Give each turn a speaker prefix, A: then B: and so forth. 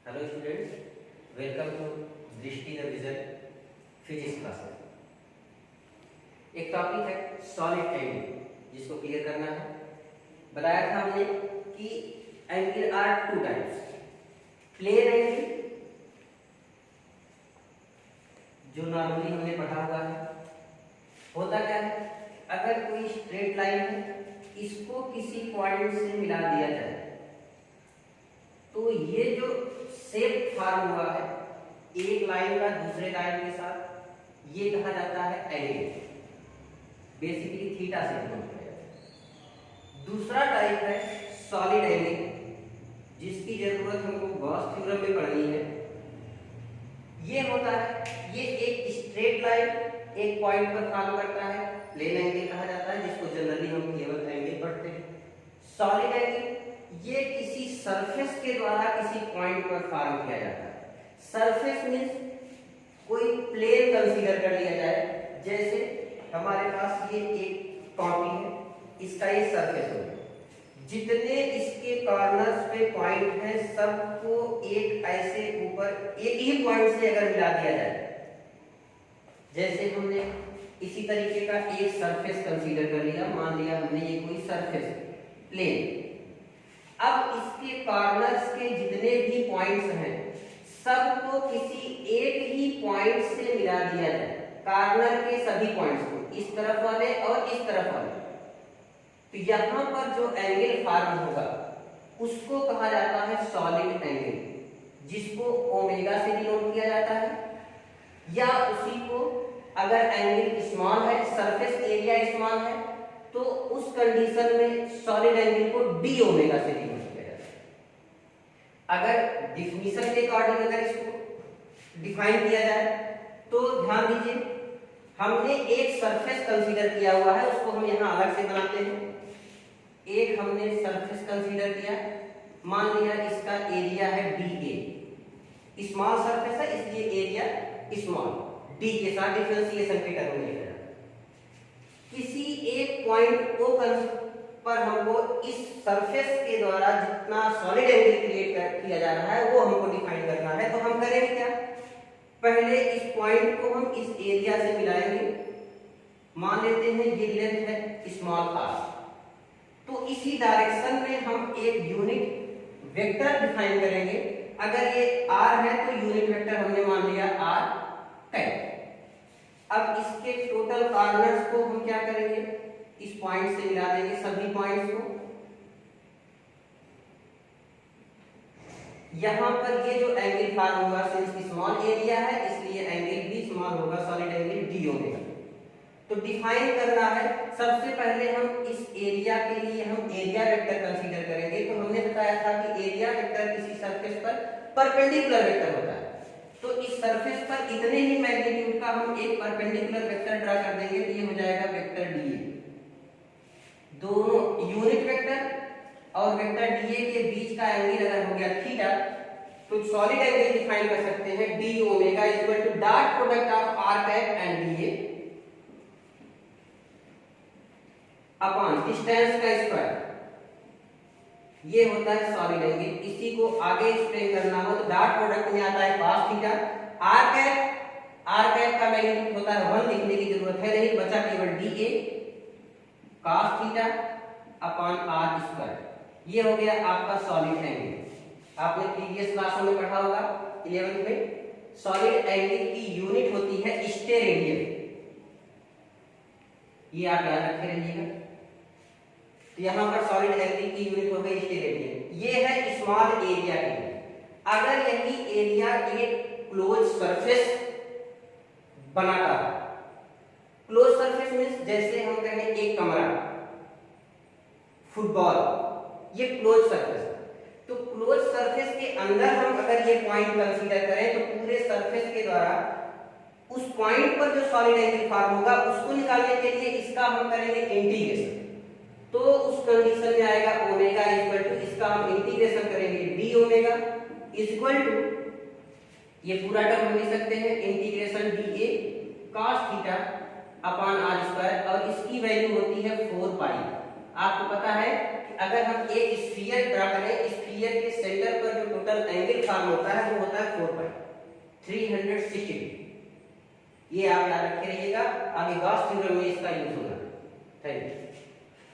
A: Hello students, welcome to Drishti the vision physics class. एक topic है solid angle, जिसको clear करना है। बताया था हमने कि angle are two types, plane angle जो नॉर्मली हमने पढ़ा हुआ है। होता क्या है, अगर कोई स्ट्रेट लाइन है, इसको किसी पॉइंट से मिला दिया जाए तो ये जो शेप फॉर्म हुआ है एक लाइन का दूसरे लाइन के साथ, ये कहा जाता है एंगल। बेसिकली थीटा से बनता है। दूसरा टाइप है सॉलिड एंगल, जिसकी जरूरत हमको गॉस थ्योरम में पढ़नी है। ये होता है, ये एक स्ट्रेट लाइन एक पॉइंट पर फॉर्म करता है, प्लेन एंगल कहा जाता है, जिसको जनरली हम केवल एंगल पढ़ते हैं। सॉलिड एंगल ये किसी सरफेस के द्वारा किसी पॉइंट पर फॉर्म किया जाता है। सरफेस मींस कोई प्लेन कंसीडर कर लिया जाए। जैसे हमारे पास ये एक कॉपी है, इसका ये सरफेस हो गया। जितने इसके कॉर्नर्स पे पॉइंट हैं, सबको एक ऐसे ऊपर एक ही पॉइंट से अगर मिला दिया जाए, जैसे हमने इसी तरीके का एक सरफेस कंसीडर कर लिया, मान लिया हमने ये कोई सरफेस प्लेन। अब इसके कॉर्नर्स के जितने भी पॉइंट्स हैं, सबको किसी एक ही पॉइंट से मिला दिया जाए। कॉर्नर के सभी पॉइंट्स को, इस तरफ वाले और इस तरफ वाले। तो यहाँ पर जो एंगल फॉर्म होगा उसको कहा जाता है सॉलिड एंगल, जिसको ओमेगा से डिनोट किया जाता है। या उसी को अगर एंगल स्मॉल है, सरफेस एरिया स्मॉल है, तो उस कंडीशन में सॉलिड एंगल को डी ओमेगा से डिनोट किया जाता है। अगर डिफिनीशन के अकॉर्डिंग अगर इसको डिफाइन किया जाए तो ध्यान दीजिए, हमने एक सरफेस कंसीडर किया हुआ है, उसको हम यहाँ अलग से बनाते हैं। एक हमने सरफेस कंसीडर किया, मान लिया इसका एरिया है डी ए। स्मॉल सरफेस है इसलिए एरिया स्मॉल, डी के साथ डिफरेंशिएशन के टर्म में। किसी एक पॉइंट ओ पर हमको इस सरफेस के द्वारा जितना सॉलिड एंगल क्रिएट किया जा रहा है वो हमको डिफाइन करना है। तो हम करेंगे क्या, पहले इस पॉइंट को हम इस एरिया से मिलाएंगे। मान लेते हैं ये लेंथ है स्मॉल आर, तो इसी डायरेक्शन में हम एक यूनिट वेक्टर डिफाइन करेंगे। अगर ये आर है तो यूनिट वेक्टर हमने मान लिया आर कैप। अब इसके टोटल कॉर्नर्स को हम क्या करेंगे, इस पॉइंट से मिला देंगे सभी पॉइंट्स को। यहां पर ये जो एंगल फॉर्म हुआ सिंस स्मॉल एरिया है, इसलिए एंगल भी स्मॉल होगा, सॉलिड एंगल डी ओमेगा। तो डिफाइन करना है, सबसे पहले हम इस एरिया के लिए हम एरिया वेक्टर कंसीडर करेंगे। तो हमने बताया था कि एरिया वेक्टर किसी सरफेस पर परपेंडिकुलर वेक्टर होता है। तो इस सरफेस पर इतने ही मैग्नीट्यूड का हम एक परपेंडिकुलर वेक्टर ड्रा कर देंगे, तो ये हो जाएगा वेक्टर डीए। दोनों यूनिट वेक्टर और वेक्टर डीए के बीच का एंगल अगर हो गया थीटा, तो सॉलिड एंगल डिफाइन कर सकते हैं d omega equal to dot product of r cap and d A upon distance का स्क्वायर। ये होता है सॉलिड एंगल। इसी को आगे एक्सप्लेन करना हो तो डॉट प्रोडक्ट में आता है cos थीटा। आर कैप का मैग्नीट्यूड होता है 1, लिखने की जरूरत है नहीं, बचा केवल d A cos theta upon r square. ये हो गया आपका सॉलिड एंगल। आपने प्रीवियस क्लासों में पढ़ा होगा 11th में, सॉलिड एंगल की यूनिट होती है स्टेरेडियन। ये आप याद रखे रहिएगा। तो यहाँ पर सॉलिड एंगल की यूनिट हो गई स्टेरेडियन। ये है स्मॉल एरिया के लिए। अगर यही एरिया एक क्लोज सरफेस बनाता है, क्लोज सरफेस मींस जैसे हम कहें एक कमरा, फुटबॉल, ये क्लोज सरफेस। तो क्लोज सरफेस के अंदर हम अगर ये पॉइंट कंसीडर करें तो पूरे सरफेस के द्वारा उस पॉइंट पर जो सॉलिड एंगल फॉर्म होगा उसको निकालने के लिए इसका हम करेंगे इंटीग्रेशन। तो उस कंडीशन में आएगा ओमेगा इक्वल टू, इसका हम इंटीग्रेशन करेंगे डी ओमेगा इक्वल टू, ये पूरा टर्म हम लिख सकते हैं integration d A cos theta upon r square, और इसकी वैल्यू होती है 4 पाई। आपको पता है कि अगर हम एक स्फीयर ड्रा करें, स्फीयर के सेंटर पर जो टोटल एंगल फॉर्म होता है वो होता है 4 पाई 360 डिग्री। ये आप याद रखे रहिएगा, आगे गॉस थ्योरम में इसका यूज होगा। Thank you.